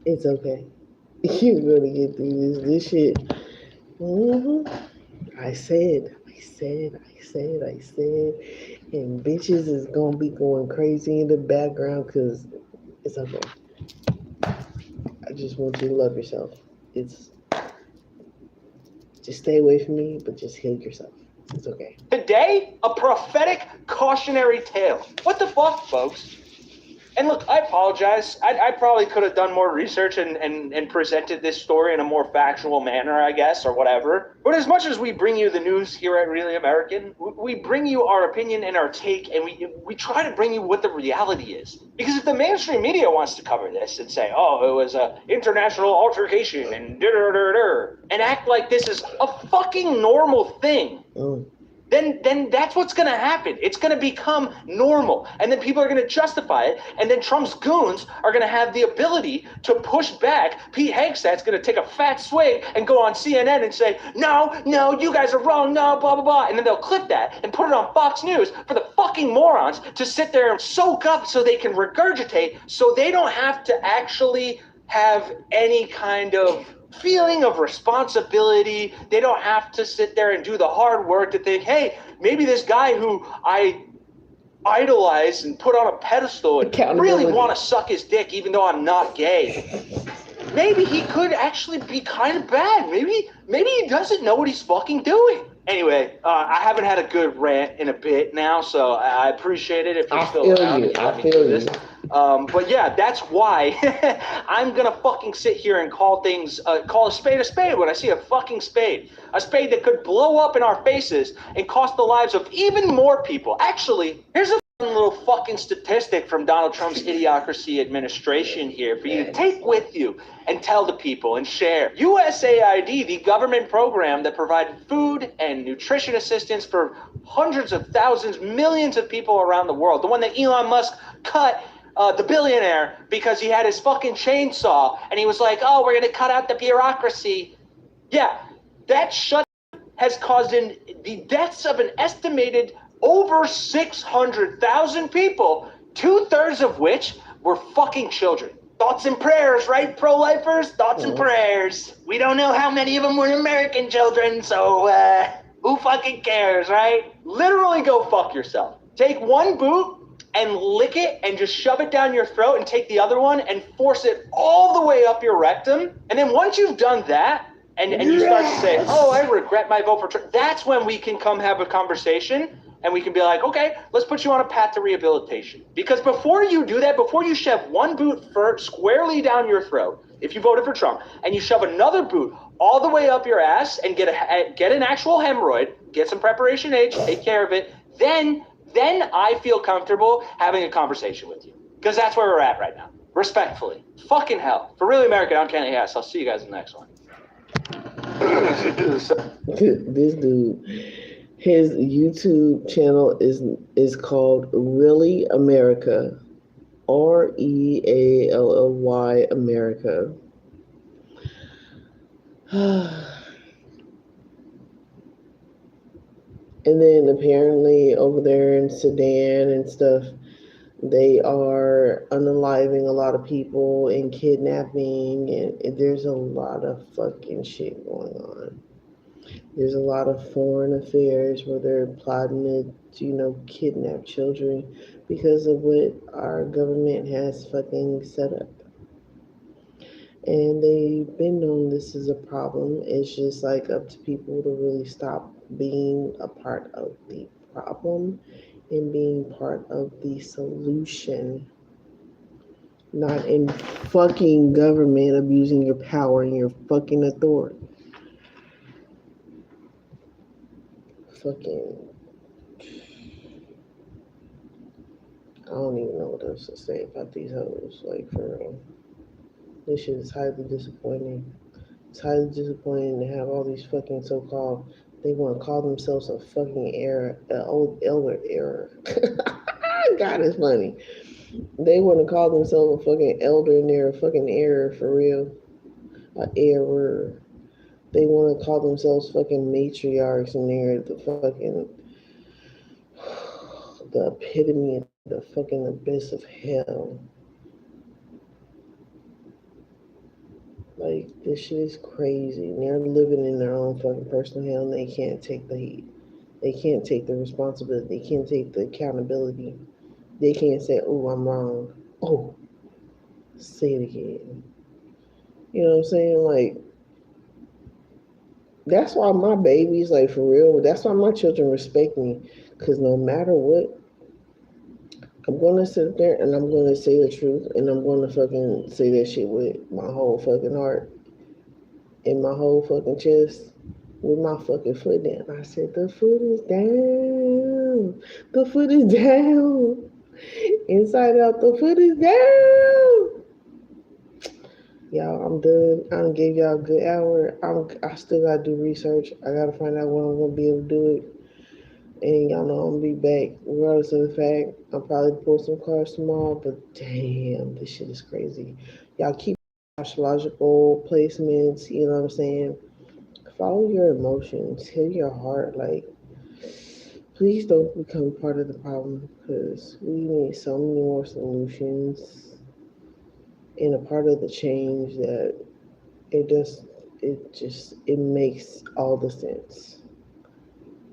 it's okay. You're gonna get through this shit. I said, and bitches is gonna be going crazy in the background because it's okay. I just want you to love yourself. It's just stay away from me, but just heal yourself. It's okay. Today, a prophetic cautionary tale. What the fuck, folks? And look, I apologize. I probably could have done more research and presented this story in a more factual manner, I guess, or whatever. But as much as we bring you the news here at Really American, we bring you our opinion and our take, and we try to bring you what the reality is. Because if the mainstream media wants to cover this and say, oh, it was an international altercation and and act like this is a fucking normal thing, then that's what's going to happen. It's going to become normal. And then people are going to justify it. And then Trump's goons are going to have the ability to push back. Pete Hegseth's going to take a fat swig and go on CNN and say, no, you guys are wrong, no, blah, blah, blah. And then they'll clip that and put it on Fox News for the fucking morons to sit there and soak up so they can regurgitate, so they don't have to actually have any kind of feeling of responsibility. They don't have to sit there and do the hard work to think, hey, maybe this guy who I idolize and put on a pedestal and really want to suck his dick even though I'm not gay, maybe he could actually be kind of bad. Maybe he doesn't know what he's fucking doing. Anyway, I haven't had a good rant in a bit now, so I appreciate it if you're still around. I feel you. But yeah, that's why I'm gonna fucking sit here and call a spade when I see a fucking spade. A spade that could blow up in our faces and cost the lives of even more people. Actually, here's a little fucking statistic from Donald Trump's Idiocracy administration here for you to take with you and tell the people and share. USAID, the government program that provided food and nutrition assistance for hundreds of thousands, millions of people around the world, the one that Elon Musk cut the billionaire because he had his fucking chainsaw and he was like, oh, we're going to cut out the bureaucracy. Yeah, that shut has caused the deaths of an estimated over 600,000 people, 2/3 of which were fucking children. Thoughts and prayers, right, pro-lifers? Thoughts and prayers. We don't know how many of them were American children, so who fucking cares, right? Literally go fuck yourself. Take one boot and lick it and just shove it down your throat and take the other one and force it all the way up your rectum. And then once you've done that and you start to say, oh, I regret my vote for Trump, that's when we can come have a conversation. And we can be like, okay, let's put you on a path to rehabilitation. Because before you do that, before you shove one boot squarely down your throat, if you voted for Trump, and you shove another boot all the way up your ass and get an actual hemorrhoid, get some Preparation H, take care of it, then I feel comfortable having a conversation with you. Because that's where we're at right now. Respectfully. Fucking hell. For Really American, I'm Kenny Hess. I'll see you guys in the next one. This dude, his YouTube channel is called Really America, REALLY America. And then apparently over there in Sudan and stuff, they are unaliving a lot of people and kidnapping, and there's a lot of fucking shit going on. There's a lot of foreign affairs where they're plotting to, kidnap children because of what our government has fucking set up. And they've been known this is a problem. It's just like up to people to really stop being a part of the problem and being part of the solution. Not in fucking government abusing your power and your fucking authority. Fucking, I don't even know what else to say about these hoes, like, for real. This shit is highly disappointing. It's highly disappointing to have all these fucking so-called, they want to call themselves a fucking era, an old elder era. God is funny. They want to call themselves a fucking elder and they're a fucking error for real. A error. They want to call themselves fucking matriarchs and they're the fucking, the epitome of the fucking abyss of hell. Like, this shit is crazy. And they're living in their own fucking personal hell and they can't take the heat. They can't take the responsibility. They can't take the accountability. They can't say, oh, I'm wrong. Oh, say it again. You know what I'm saying? Like, that's why my babies, like, for real, that's why my children respect me. Because no matter what, I'm going to sit there and I'm going to say the truth. And I'm going to fucking say that shit with my whole fucking heart and my whole fucking chest with my fucking foot down. I said, the foot is down. The foot is down. Inside out, the foot is down. Y'all, I'm done. I done gave y'all a good hour. I still gotta do research. I gotta find out when I'm gonna be able to do it. And y'all know I'm gonna be back, regardless of the fact I'll probably pull some cards tomorrow. But damn, this shit is crazy. Y'all keep astrological placements. You know what I'm saying? Follow your emotions. Heal your heart. Like, please don't become part of the problem because we need so many more solutions. And a part of the change that it makes all the sense.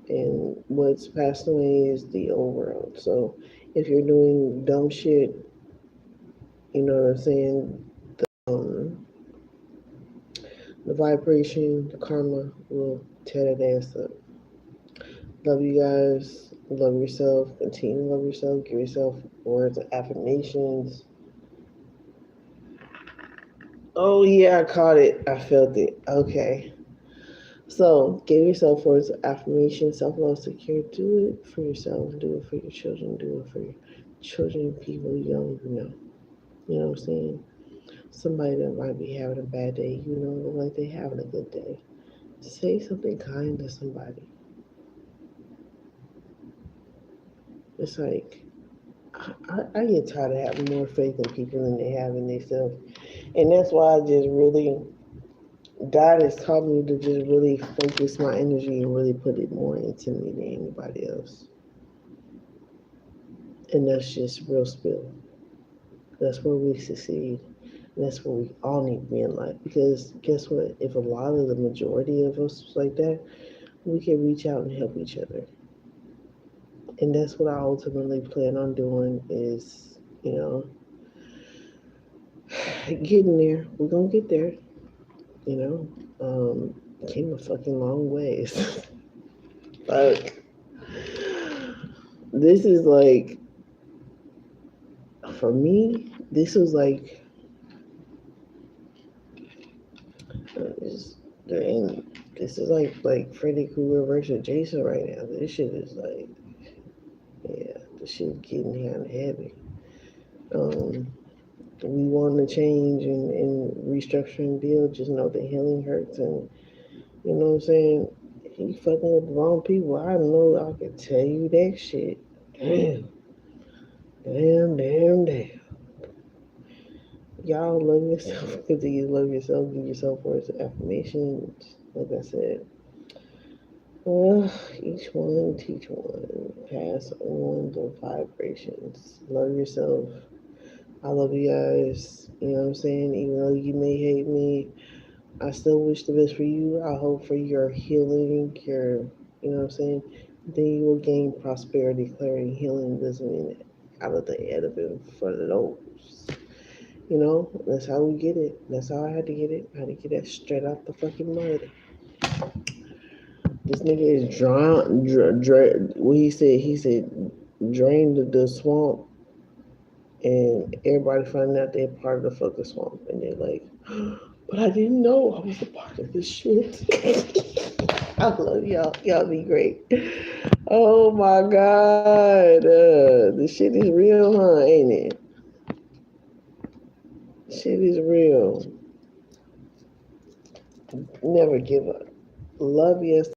And what's passed away is the old world. So if you're doing dumb shit, you know what I'm saying, the vibration, the karma will tear that ass up. Love you guys. Love yourself. Continue to love yourself. Give yourself words of affirmations. Oh, yeah, I caught it. I felt it. Okay. So, give yourself words of affirmation, self-love, secure. Do it for yourself. Do it for your children. Do it for your children, people you don't even know. You know what I'm saying? Somebody that might be having a bad day, you know, like they having a good day. Say something kind to somebody. It's like, I get tired of having more faith in people than they have in themselves. And that's why I just really, God has taught me to just really focus my energy and really put it more into me than anybody else. And that's just real spill. That's where we succeed. And that's where we all need to be in life. Because guess what? If a lot of the majority of us was like that, we can reach out and help each other. And that's what I ultimately plan on doing is, you know, getting there. We're going to get there. You know, came a fucking long ways. Fuck. This is like, for me, this was like, this is like Freddy Krueger versus Jason right now. This shit is like, yeah, this shit getting kind of heavy. We want to change and restructure and build. Just know the healing hurts, and you know what I'm saying. You fucking with the wrong people. I know. I can tell you that shit. Damn. Y'all love yourself. Continue to love yourself. Give yourself words of affirmations. Like I said, each one teach one. Pass on the vibrations. Love yourself. I love you guys. You know what I'm saying? Even though you may hate me, I still wish the best for you. I hope for your healing, your, you know what I'm saying? Then you will gain prosperity, clarity. Healing doesn't mean out of the head of it for those. You know, that's how we get it. That's how I had to get it. I had to get that straight out the fucking mud. This nigga is what he said, drain the swamp. And everybody finding out they're part of the fucking swamp. And they're like, but I didn't know I was a part of this shit. I love y'all. Y'all be great. Oh my God. This shit is real, huh? Ain't it? Shit is real. Never give up. Love yourself.